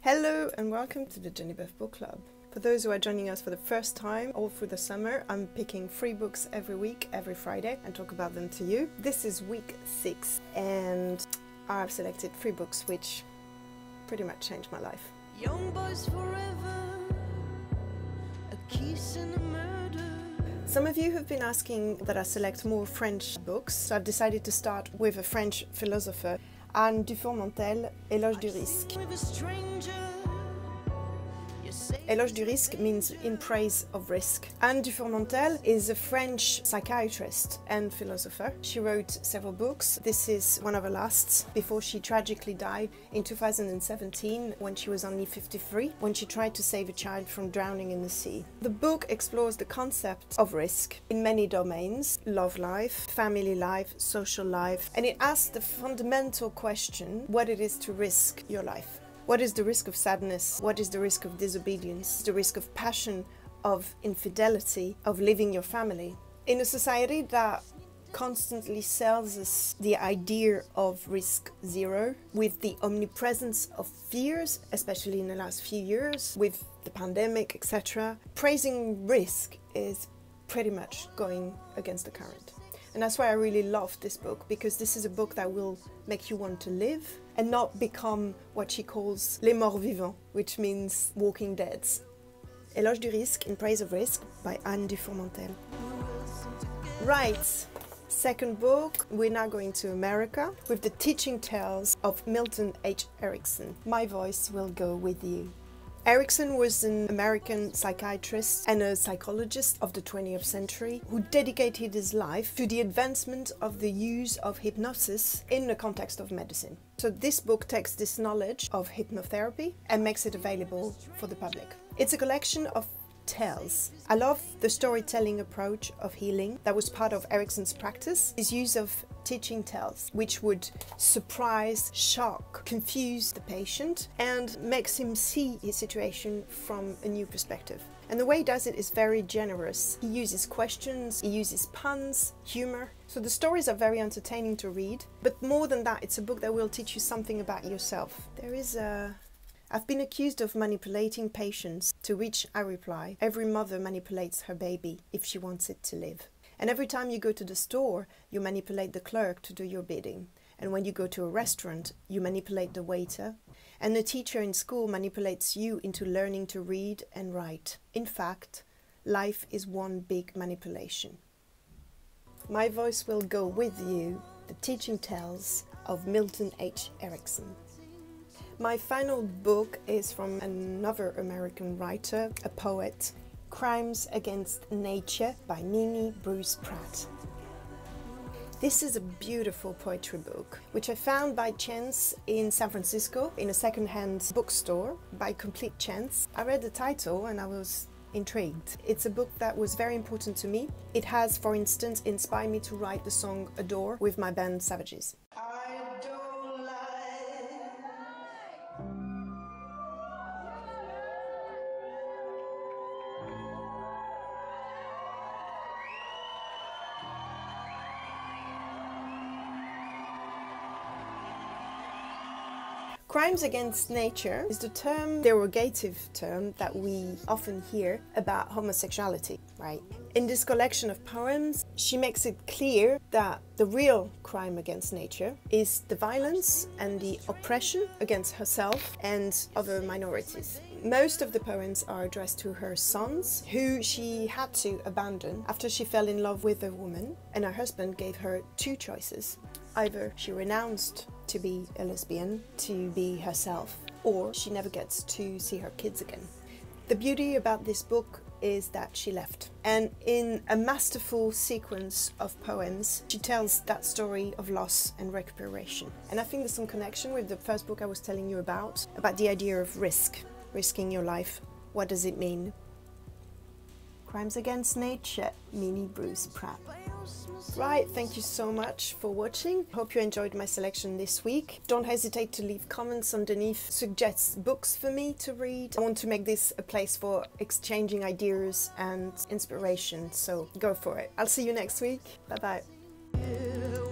Hello and welcome to the Jehnny Beth Book Club. For those who are joining us for the first time, all through the summer, I'm picking 3 books every week, every Friday, and talk about them to you. This is week 6, and I've selected 3 books which pretty much changed my life. Young boys forever, a kiss and a murder. Some of you have been asking that I select more French books, so I've decided to start with a French philosopher, Anne Dufourmantelle, Éloge du risque. Éloge du risque means in praise of risk. Anne Dufourmantelle is a French psychiatrist and philosopher. She wrote several books. This is one of her last, before she tragically died in 2017 when she was only 53, when she tried to save a child from drowning in the sea. The book explores the concept of risk in many domains: love life, family life, social life, and it asks the fundamental question what it is to risk your life. What is the risk of sadness? What is the risk of disobedience? The risk of passion, of infidelity, of leaving your family? In a society that constantly sells us the idea of risk zero, with the omnipresence of fears, especially in the last few years, with the pandemic, etc., praising risk is pretty much going against the current. And that's why I really love this book, because this is a book that will make you want to live and not become what she calls les morts vivants, which means walking deads. Éloge du risque, in praise of risk, by Anne Dufourmantelle. Right, second book, we're now going to America with the teaching tales of Milton H. Erickson. My voice will go with you. Erickson was an American psychiatrist and a psychologist of the 20th century who dedicated his life to the advancement of the use of hypnosis in the context of medicine. So this book takes this knowledge of hypnotherapy and makes it available for the public. It's a collection of tales. I love the storytelling approach of healing that was part of Erickson's practice, his use of teaching tales, which would surprise, shock, confuse the patient and makes him see his situation from a new perspective. And the way he does it is very generous. He uses questions, he uses puns, humor. So the stories are very entertaining to read, but more than that, it's a book that will teach you something about yourself. I've been accused of manipulating patients, to which I reply, every mother manipulates her baby if she wants it to live. And every time you go to the store, you manipulate the clerk to do your bidding. And when you go to a restaurant, you manipulate the waiter. And the teacher in school manipulates you into learning to read and write. In fact, life is one big manipulation. My voice will go with you, the teaching tales of Milton H. Erickson. My final book is from another American writer, a poet, Crimes Against Nature by Minnie Bruce Pratt. This is a beautiful poetry book, which I found by chance in San Francisco in a second-hand bookstore, by complete chance. I read the title and I was intrigued. It's a book that was very important to me. It has, for instance, inspired me to write the song Adore with my band Savages. Crimes against nature is the derogative term that we often hear about homosexuality, right? In this collection of poems, she makes it clear that the real crime against nature is the violence and the oppression against herself and other minorities. Most of the poems are addressed to her sons, who she had to abandon after she fell in love with a woman, and her husband gave her 2 choices. Either she renounced to be a lesbian, to be herself, or she never gets to see her kids again. The beauty about this book is that she left. And in a masterful sequence of poems, she tells that story of loss and recuperation. And I think there's some connection with the first book I was telling you about the idea of risk, risking your life. What does it mean? Crimes Against Nature, Minnie Bruce Pratt. Right, thank you so much for watching. Hope you enjoyed my selection this week. Don't hesitate to leave comments underneath, suggest books for me to read. I want to make this a place for exchanging ideas and inspiration, so go for it. I'll see you next week. Bye bye.